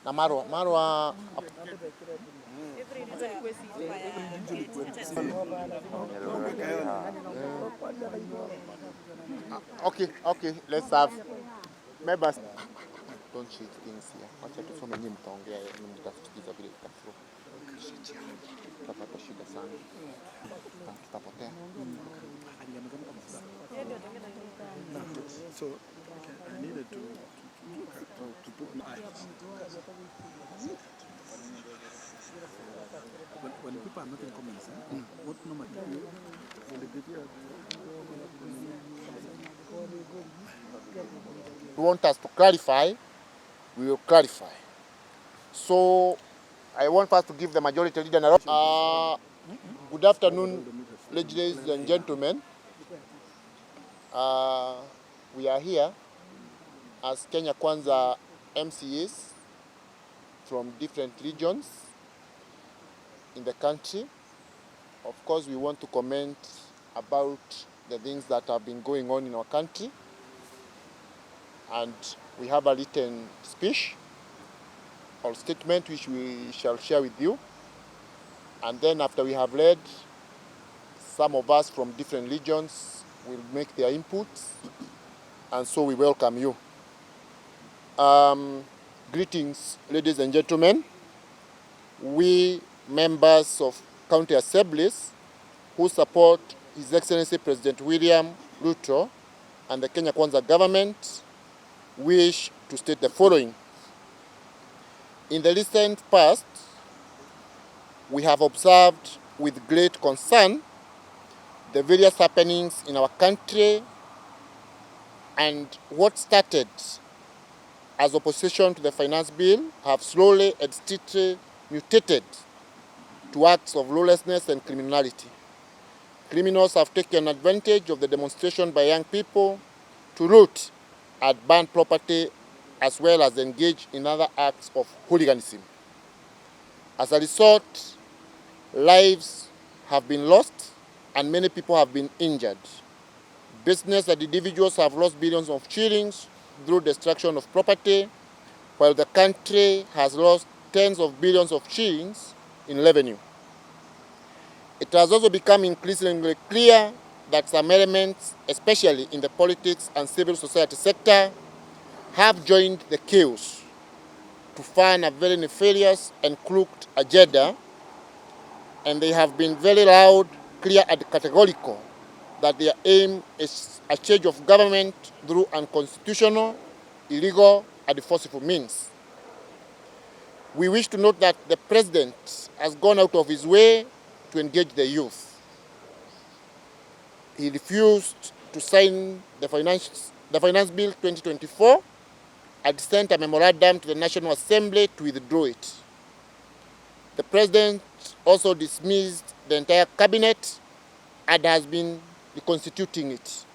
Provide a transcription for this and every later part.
na marwa okay, let's have members. Don't shake things here. Wacha tusome nyinyi mtaongea, mtasikiza vile tutaflow. Tutapata shida sana. Tutapotea. So I needed to put my eyes. When people are making comments, what normally you want us to clarify, we will clarify. So I want us to give the majority leader good afternoon, ladies and gentlemen. We are here as Kenya Kwanza MCAs from different regions in the country. Of course, we want to comment about the things that have been going on in our country, and we have a written speech or statement which we shall share with you. And then after we have read, some of us from different regions will make their inputs, and so we welcome you. Greetings, ladies and gentlemen. We members of county assemblies who support His Excellency President William Ruto and the Kenya Kwanza government wish to state the following. In the recent past, we have observed with great concern the various happenings in our country, and what started as opposition to the finance bill have slowly and steadily mutated to acts of lawlessness and criminality. Criminals have taken advantage of the demonstration by young people to loot and burn property, as well as engage in other acts of hooliganism. As a result, lives have been lost and many people have been injured. Business and individuals have lost billions of shillings through destruction of property, while the country has lost tens of billions of shillings in revenue. It has also become increasingly clear that some elements, especially in the politics and civil society sector, have joined the chaos to fund a very nefarious and crooked agenda, and they have been very loud, clear and categorical that their aim is a change of government through unconstitutional, illegal and forceful means. We wish to note that the President has gone out of his way to engage the youth. He refused to sign the Finance Bill 2024 and sent a memorandum to the National Assembly to withdraw it. The President also dismissed the entire cabinet and has been reconstituting it.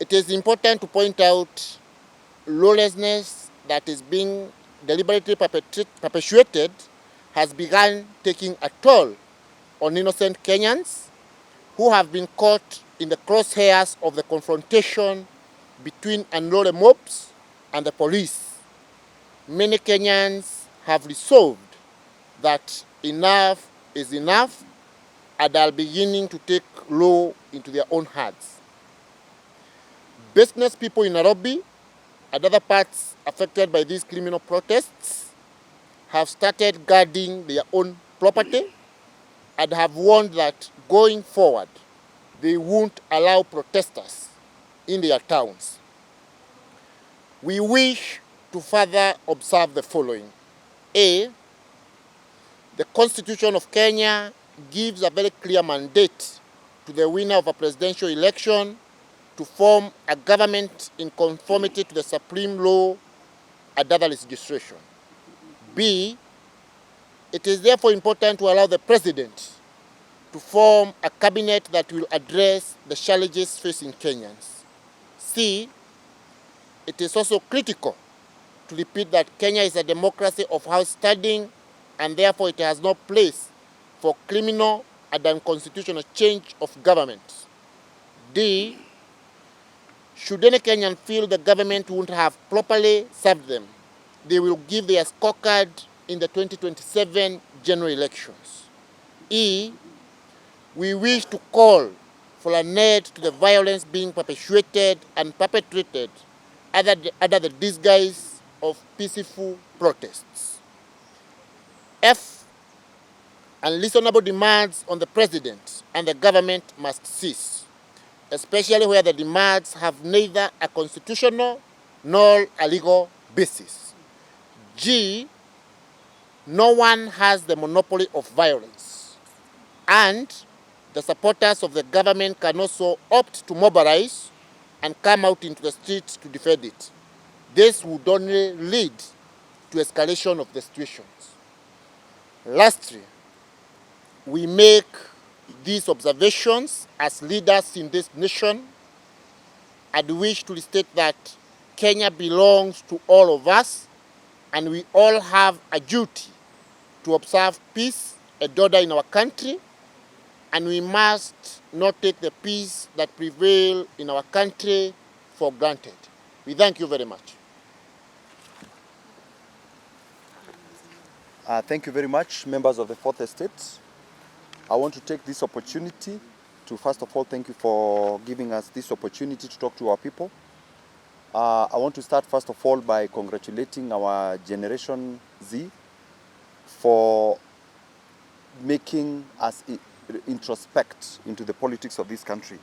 It is important to point out lawlessness that is being deliberately perpetuated has begun taking a toll on innocent Kenyans who have been caught in the crosshairs of the confrontation between unruly mobs and the police. Many Kenyans have resolved that enough is enough and are beginning to take law into their own hands. Business people in Nairobi and other parts affected by these criminal protests have started guarding their own property and have warned that going forward, they won't allow protesters in their towns. We wish to further observe the following. A, the Constitution of Kenya gives a very clear mandate to the winner of a presidential election to form a government in conformity to the supreme law and other legislation. B, it is therefore important to allow the President to form a cabinet that will address the challenges facing Kenyans. C, it is also critical to repeat that Kenya is a democracy of house standing, and therefore it has no place for criminal and unconstitutional change of government. D, should any Kenyan feel the government won't have properly served them, they will give their scorecard in the 2027 general elections. E, we wish to call for an end to the violence being perpetuated and perpetrated under the disguise of peaceful protests. F, unreasonable demands on the president and the government must cease, especially where the demands have neither a constitutional nor a legal basis. G, no one has the monopoly of violence, and the supporters of the government can also opt to mobilize and come out into the streets to defend it. This would only lead to escalation of the situations. Lastly, we make these observations as leaders in this nation and wish to state that Kenya belongs to all of us, and we all have a duty to observe peace and order in our country, and we must not take the peace that prevails in our country for granted. We thank you very much. Thank you very much, members of the Fourth Estate. I want to take this opportunity to first of all thank you for giving us this opportunity to talk to our people. I want to start first of all by congratulating our Generation Z for making us introspect into the politics of this country.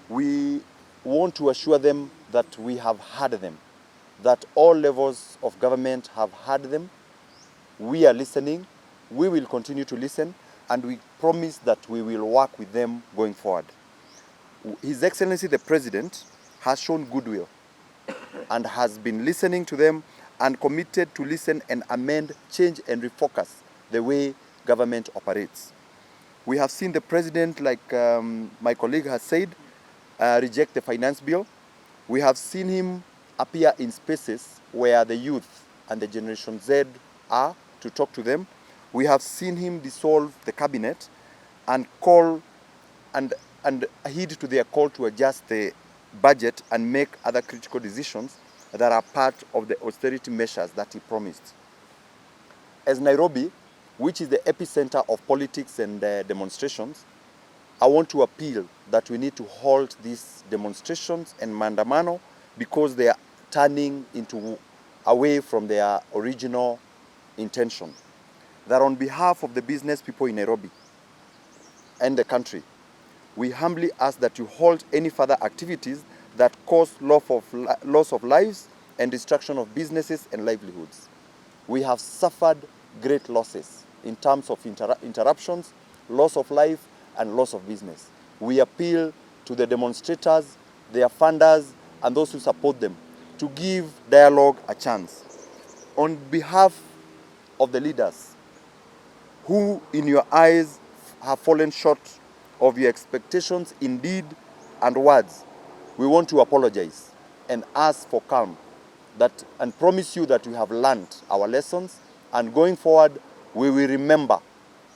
We want to assure them that we have heard them, that all levels of government have heard them. We are listening, we will continue to listen, and we promise that we will work with them going forward. His Excellency the President has shown goodwill and has been listening to them and committed to listen and amend, change and refocus the way government operates. We have seen the President, like my colleague has said, reject the finance bill. We have seen him appear in spaces where the youth and the Generation Z are to talk to them. We have seen him dissolve the cabinet and call and heed to their call to adjust the budget and make other critical decisions that are part of the austerity measures that he promised. As Nairobi, which is the epicenter of politics and demonstrations, I want to appeal that we need to halt these demonstrations and maandamano because they are turning away from their original intention. That on behalf of the business people in Nairobi and the country, we humbly ask that you halt any further activities that cause loss of lives and destruction of businesses and livelihoods. We have suffered great losses in terms of interruptions, loss of life, and loss of business. We appeal to the demonstrators, their funders, and those who support them to give dialogue a chance. On behalf of the leaders who, in your eyes, have fallen short of your expectations in deed and words, we want to apologize and ask for calm and promise you that we have learned our lessons, and going forward, we will remember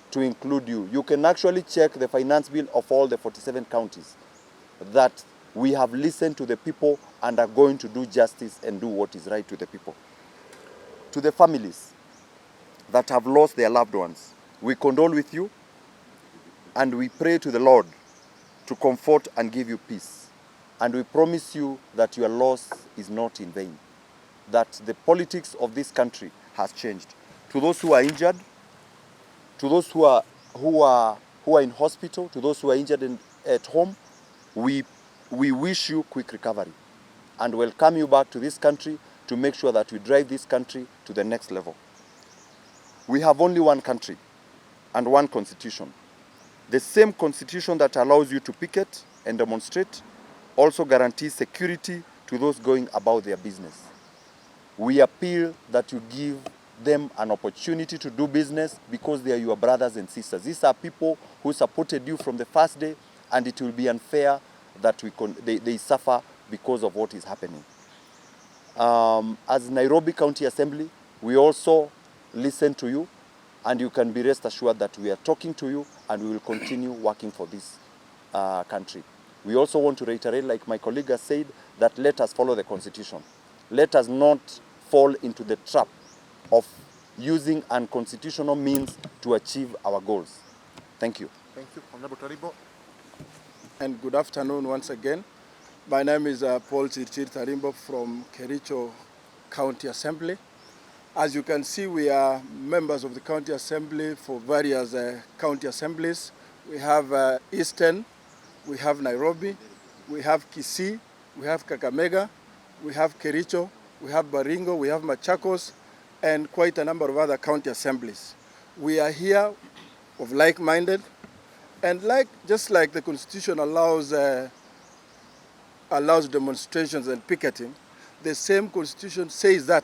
to include you. You can actually check the finance bill of all the 47 counties that we have listened to the people and are going to do justice and do what is right to the people. To the families that have lost their loved ones, we condole with you and we pray to the Lord to comfort and give you peace. And we promise you that your loss is not in vain, that the politics of this country has changed. To those who are injured, to those who are in hospital, to those who are injured at home, we wish you quick recovery and welcome you back to this country to make sure that we drive this country to the next level. We have only one country and one constitution. The same constitution that allows you to picket and demonstrate also guarantees security to those going about their business. We appeal that you give them an opportunity to do business because they are your brothers and sisters. These are people who supported you from the first day, and it will be unfair that they suffer because of what is happening. As Nairobi County Assembly, we also listen to you, and you can be rest assured that we are talking to you and we will continue working for this country. We also want to reiterate, like my colleague has said, that let us follow the Constitution. Let us not fall into the trap of using unconstitutional means to achieve our goals. Thank you. Thank you, Honorable Taribo. And good afternoon once again. My name is Paul Chirchir Tarimbo from Kericho County Assembly. As you can see, we are members of the County Assembly for various county assemblies. We have Eastern, we have Nairobi, we have Kisii, we have Kakamega, we have Kericho, we have Baringo, we have Machakos, and quite a number of other county assemblies. We are here of like-minded, and just like the Constitution allows demonstrations and picketing, the same Constitution says that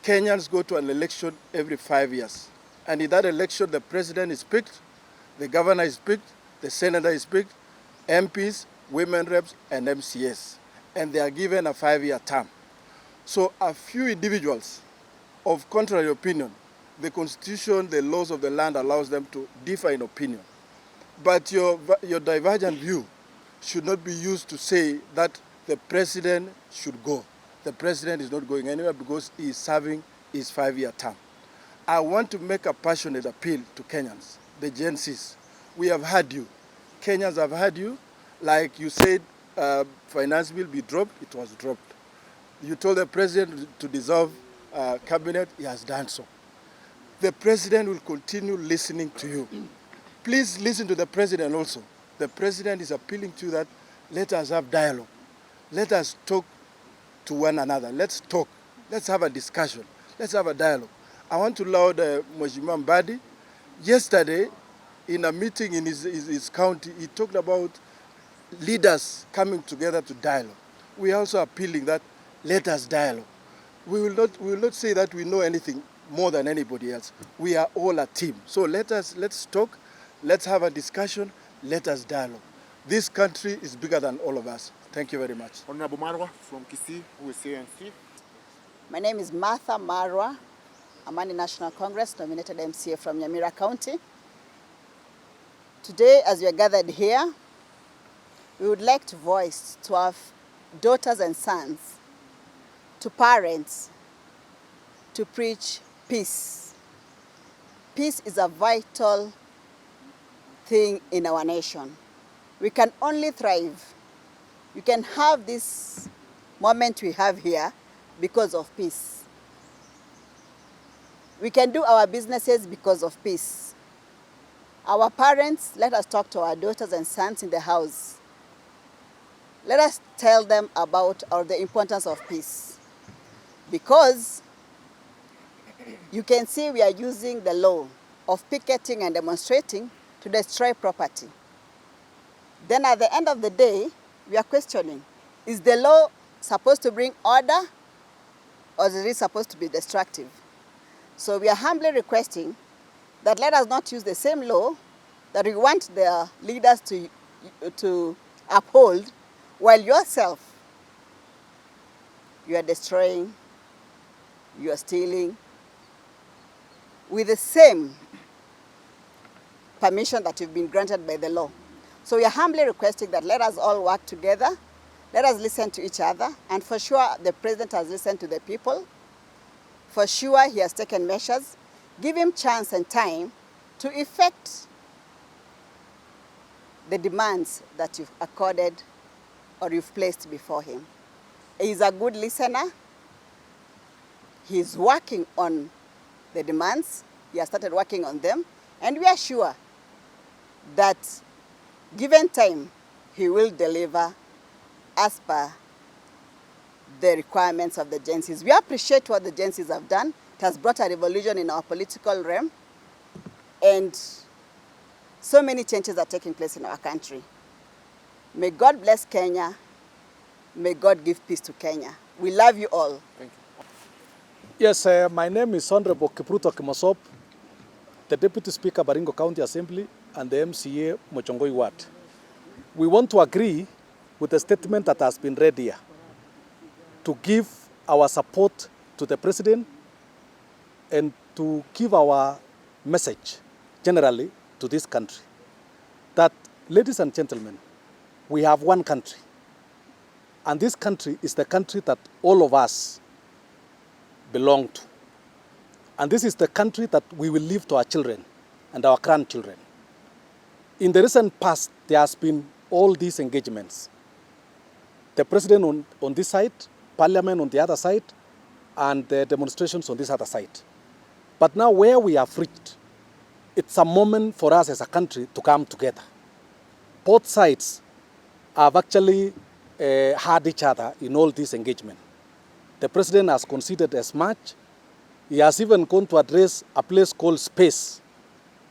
Kenyans go to an election every 5 years. And in that election, the president is picked, the governor is picked, the senator is picked, MPs, women reps, and MCAs. And they are given a 5-year term. So a few individuals of contrary opinion, the Constitution, the laws of the land allows them to differ in opinion. But your divergent view should not be used to say that the president should go. The president is not going anywhere because he is serving his 5-year term. I want to make a passionate appeal to Kenyans, the Gen Zs. We have heard you. Kenyans have heard you. Like you said, finance bill be dropped, it was dropped. You told the president to dissolve cabinet, he has done so. The president will continue listening to you. Please listen to the president also. The president is appealing to you that let us have dialogue. Let us talk to one another. Let's talk. Let's have a discussion. Let's have a dialogue. I want to laud Mheshimiwa Mbadi. Yesterday, in a meeting in his county, he talked about leaders coming together to dialogue. We are also appealing that let us dialogue. We will not say that we know anything more than anybody else. We are all a team. So let's talk. Let's have a discussion. Let us dialogue. This country is bigger than all of us. Thank you very much. Honorable Marwa from Kisii, who is ANC. My name is Martha Marwa, Amani National Congress, nominated MCA from Nyamira County. Today, as we are gathered here, we would like to voice to our daughters and sons, to parents, to preach peace. Peace is a vital thing in our nation. We can only thrive. We can have this moment we have here because of peace. We can do our businesses because of peace. Our parents, let us talk to our daughters and sons in the house. Let us tell them about the importance of peace. Because you can see we are using the law of picketing and demonstrating to destroy property. Then at the end of the day, we are questioning, is the law supposed to bring order or is it supposed to be destructive? So we are humbly requesting that let us not use the same law that we want the leaders to uphold, while yourself, you are destroying, you are stealing, with the same permission that you've been granted by the law. So we are humbly requesting that let us all work together, let us listen to each other, and for sure the president has listened to the people. For sure he has taken measures. Give him chance and time to effect the demands that you've accorded or you've placed before him. He is a good listener. He is working on the demands. He has started working on them. And we are sure that given time, he will deliver as per the requirements of the agencies. We appreciate what the agencies have done. It has brought a revolution in our political realm. And so many changes are taking place in our country. May God bless Kenya. May God give peace to Kenya. We love you all. Thank you. Yes, my name is Honorable Kipruto Kimosop, the Deputy Speaker, Baringo County Assembly, and the MCA, Mochongoi Ward. We want to agree with the statement that has been read here to give our support to the President and to give our message generally to this country that, ladies and gentlemen, we have one country. And this country is the country that all of us belong to. And this is the country that we will leave to our children and our grandchildren. In the recent past, there has been all these engagements. The president on this side, parliament on the other side, and the demonstrations on this other side. But now where we have reached, it's a moment for us as a country to come together. Both sides have actually had each other in all this engagement. The president has conceded as much. He has even gone to address a place called space,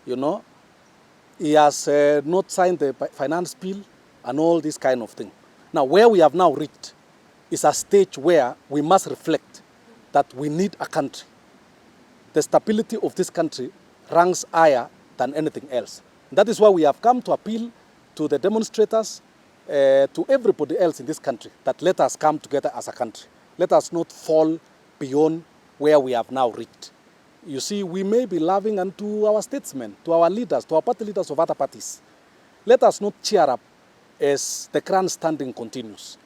you know. He has not signed the finance bill and all this kind of thing. Now, where we have now reached is a stage where we must reflect that we need a country. The stability of this country ranks higher than anything else. That is why we have come to appeal to the demonstrators, to everybody else in this country, that let us come together as a country. Let us not fall beyond where we have now reached. You see, we may be loving unto our statesmen, to our leaders, to our party leaders of other parties. Let us not cheer up as the grandstanding continues.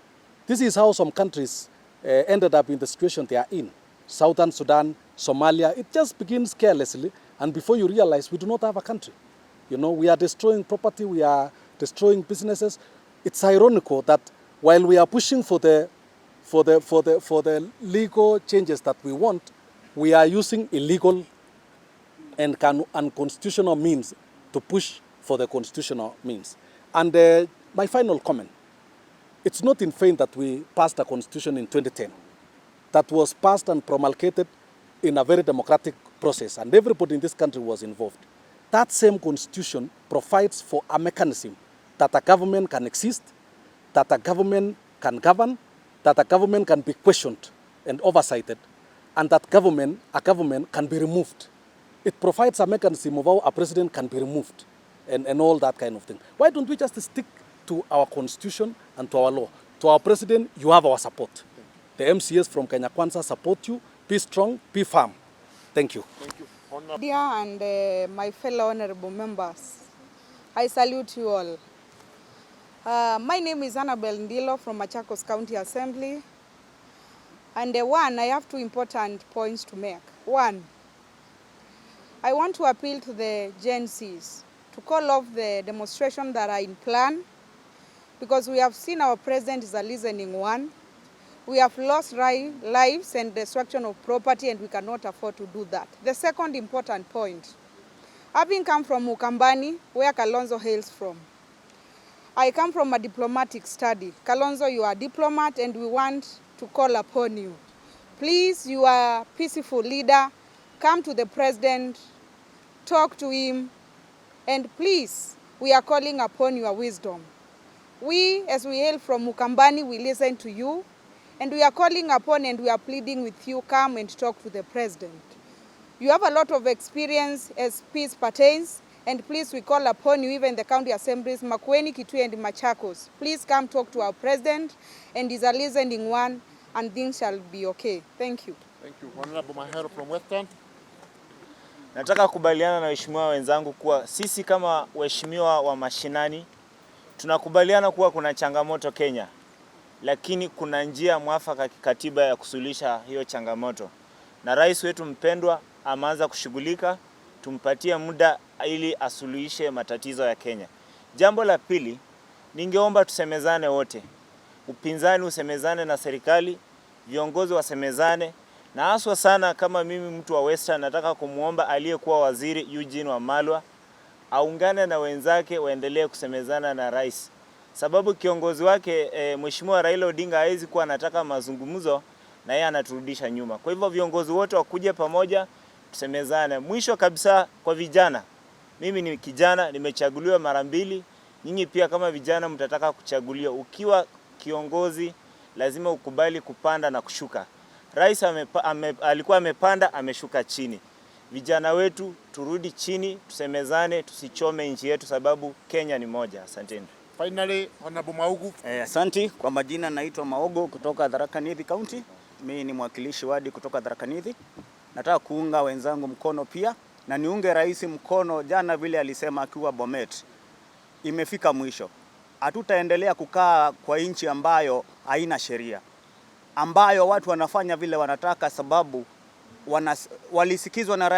This is how some countries ended up in the situation they are in. Southern Sudan, Somalia, it just begins carelessly, and before you realize, we do not have a country. You know, we are destroying property, we are destroying businesses. It's ironical that while we are pushing for the legal changes that we want, we are using illegal and unconstitutional means to push for the constitutional means. And my final comment, it's not in vain that we passed a constitution in 2010 that was passed and promulgated in a very democratic process, and everybody in this country was involved. That same constitution provides for a mechanism that a government can exist, that a government can govern, that a government can be questioned and oversighted, and that a government can be removed. It provides a mechanism of how a president can be removed and all that kind of thing. Why don't we just stick to our constitution and to our law? To our president, you have our support. The MCAs from Kenya Kwanza support you. Be strong, be firm. Thank you. Thank you. Dear and my fellow honorable members, I salute you all. My name is Annabel Ndilo from Machakos County Assembly. And I have two important points to make. One, I want to appeal to the Gen Zs to call off the demonstration that are in plan, because we have seen our president is a listening one. We have lost lives and destruction of property, and we cannot afford to do that. The second important point, having come from Ukambani, where Kalonzo hails from, I come from a diplomatic study. Kalonzo, you are a diplomat, and we want to call upon you. Please, you are a peaceful leader. Come to the president, talk to him, and please, we are calling upon your wisdom. We, as we hail from Ukambani, we listen to you. And we are calling upon and we are pleading with you, come and talk to the president. You have a lot of experience as peace pertains, and please, we call upon you, even the county assemblies, Makueni, Kitui, and Machakos. Please come talk to our president, and he's a listening one, and things shall be okay. Thank you. Thank you. Honorable Mahero from Western. Nataka kubaliana na waheshimiwa wenzangu kuwa sisi kama waheshimiwa wa mashinani tunakubaliana kuwa kuna changamoto Kenya. Lakini kuna njia mwafaka kikatiba ya kusuluhisha hiyo changamoto. Na rais wetu mpendwa ameanza kushughulika, tumpatie muda ili asuluhishe matatizo ya Kenya. Jambo la pili, ningeomba tusemezane wote. Upinzani usemezane na serikali, viongozi wasemezane, na haswa sana kama mimi mtu wa Western nataka kumuomba aliyekuwa waziri Eugene Wamalwa aungane na wenzake waendelee kusemezana na rais. Sababu kiongozi wake Mheshimiwa Raila Odinga hawezi kuwa anataka mazungumzo na yeye anaturudisha nyuma. Kwa hivyo viongozi wote wakuje pamoja tusemezane. Mwisho kabisa kwa vijana. Mimi ni kijana, nimechaguliwa mara 2. Nyinyi pia kama vijana mtataka kuchaguliwa. Ukiwa kiongozi lazima ukubali kupanda na kushuka. Rais alikuwa amepanda, ameshuka chini. Vijana wetu turudi chini, tusemezane, tusichome nchi yetu sababu Kenya ni moja. Asanteni. Finally, Honorable Maugu. Asanti, kwa majina naitwa Maogo kutoka Tharaka Nithi County. Mimi ni mwakilishi wadi kutoka Tharaka Nithi. Nataka kuunga wenzangu mkono pia na niunge rais mkono. Jana vile alisema akiwa Bomet, imefika mwisho. Hatutaendelea kukaa kwa nchi ambayo haina sheria, ambayo watu wanafanya vile wanataka, sababu walisikizwa na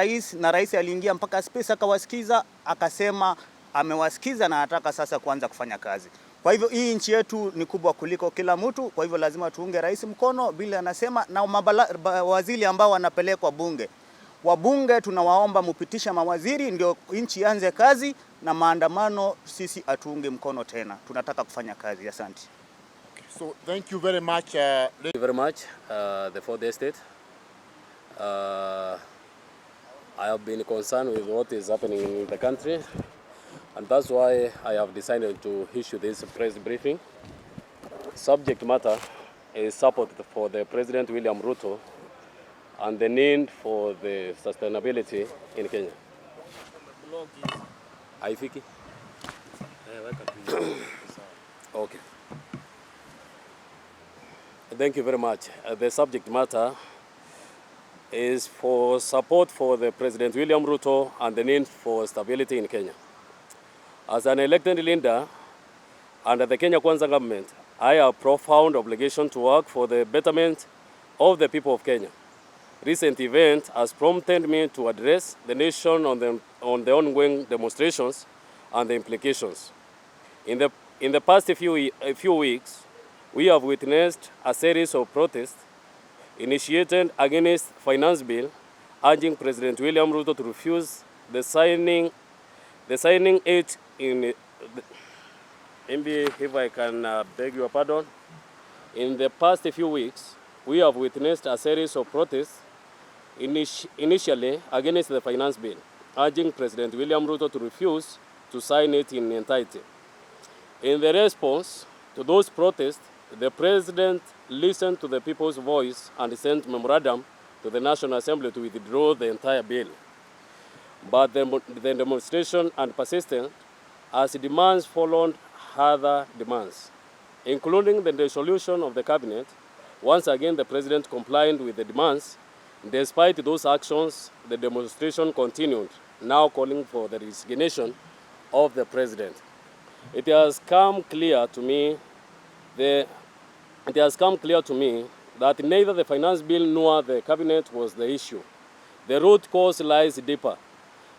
rais aliingia mpaka space akawasikiza, akasema amewasikiza na anataka sasa kuanza kufanya kazi. Kwa hivyo hii nchi yetu ni kubwa kuliko kila mtu, kwa hivyo lazima tuunge rais mkono bila anasema, na waziri ambao wanapelekwa bunge. Wabunge tunawaomba mupitisha mawaziri ndio nchi ianze kazi, na maandamano sisi atuunge mkono tena. Tunataka kufanya kazi. Asante. So thank you very much. Thank you very much, the fourth estate. I have been concerned with what is happening in the country, and that's why I have decided to issue this press briefing. Subject matter is support for the President William Ruto and the need for the sustainability in Kenya. Haifiki? Okay. Thank you very much. The subject matter is for support for the President William Ruto and the need for stability in Kenya. As an elected leader under the Kenya Kwanza government, I have profound obligation to work for the betterment of the people of Kenya. Recent event has prompted me to address the nation on the ongoing demonstrations and the implications. In the past few weeks, we have witnessed a series of protests initiated against finance bill, urging President William Ruto to refuse the signing it in. Maybe if I can beg your pardon. In the past few weeks, we have witnessed a series of protests initially against the finance bill, urging President William Ruto to refuse to sign it in entirety. In the response to those protests, the President listened to the people's voice and sent a memorandum to the National Assembly to withdraw the entire bill. But the demonstration and persistent as demands followed other demands, including the dissolution of the cabinet. Once again, the President complied with the demands. Despite those actions, the demonstration continued, now calling for the resignation of the President. It has come clear to me that neither the finance bill nor the cabinet was the issue. The root cause lies deeper.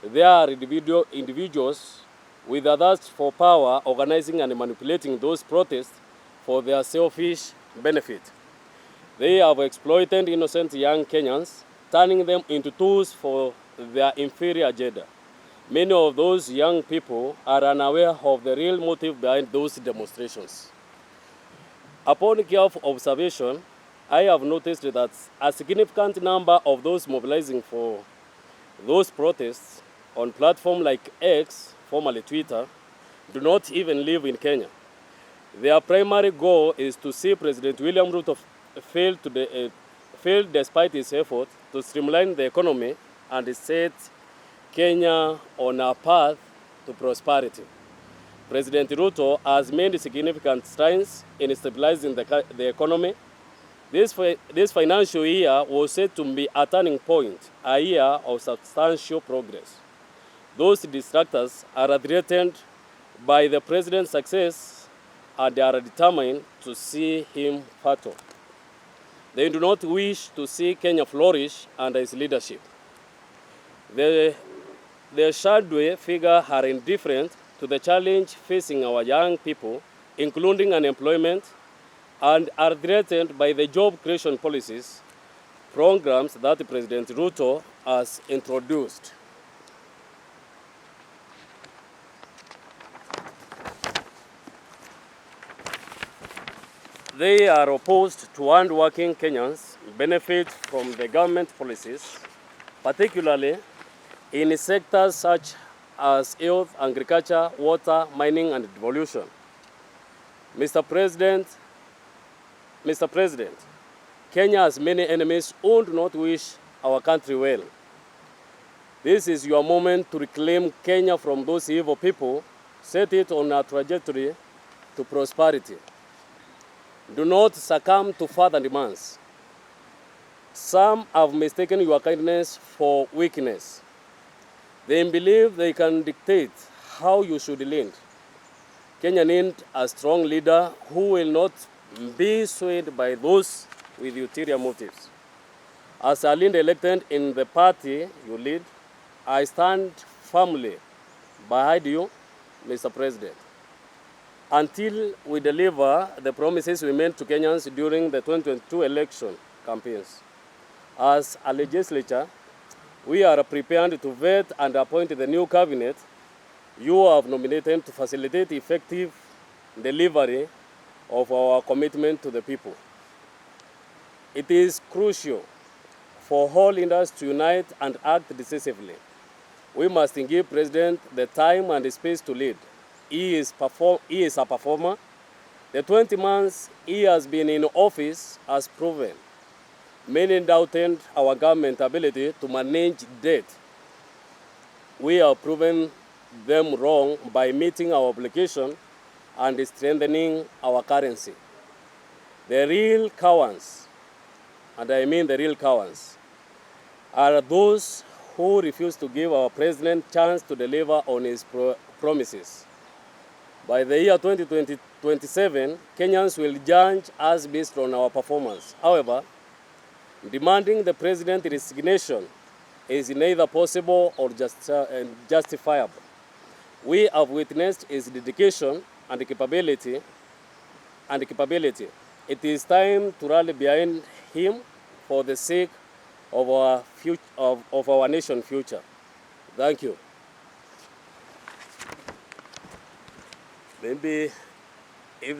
There are individuals with a thirst for power organizing and manipulating those protests for their selfish benefit. They have exploited innocent young Kenyans, turning them into tools for their inferior agenda. Many of those young people are unaware of the real motive behind those demonstrations. Upon careful observation, I have noticed that a significant number of those mobilizing for those protests on platforms like X, formerly Twitter, do not even live in Kenya. Their primary goal is to see President William Ruto fail despite his effort to streamline the economy and set Kenya on a path to prosperity. President Ruto has made significant strides in stabilizing the economy. This financial year was said to be a turning point, a year of substantial progress. Those distractors are threatened by the President's success and they are determined to see him falter. They do not wish to see Kenya flourish under his leadership. The shadowy figures are indifferent to the challenge facing our young people, including unemployment, and are threatened by the job creation policies, programs that President Ruto has introduced. They are opposed to hard-working Kenyans benefit from the government policies, particularly in sectors such as health, agriculture, water, mining, and devolution. Mr. President, Kenya has many enemies who do not wish our country well. This is your moment to reclaim Kenya from those evil people, set it on a trajectory to prosperity. Do not succumb to further demands. Some have mistaken your kindness for weakness. They believe they can dictate how you should lead. Kenya needs a strong leader who will not be swayed by those with ulterior motives. As a lead elected in the party you lead, I stand firmly behind you, Mr. President, until we deliver the promises we made to Kenyans during the 2022 election campaigns. As a legislature, we are prepared to vet and appoint the new cabinet you have nominated to facilitate effective delivery of our commitment to the people. It is crucial for all leaders to unite and act decisively. We must give President the time and the space to lead. He is a performer. The 20 months he has been in office has proven. Many doubted our government's ability to manage debt. We have proven them wrong by meeting our obligation and strengthening our currency. The real cowards, and I mean the real cowards, are those who refuse to give our president a chance to deliver on his promises. By the year 2027, Kenyans will judge us based on our performance. However, demanding the president's resignation is neither possible or justifiable. We have witnessed his dedication and capability. It is time to rally behind him for the sake of our nation's future. Thank you. Maybe if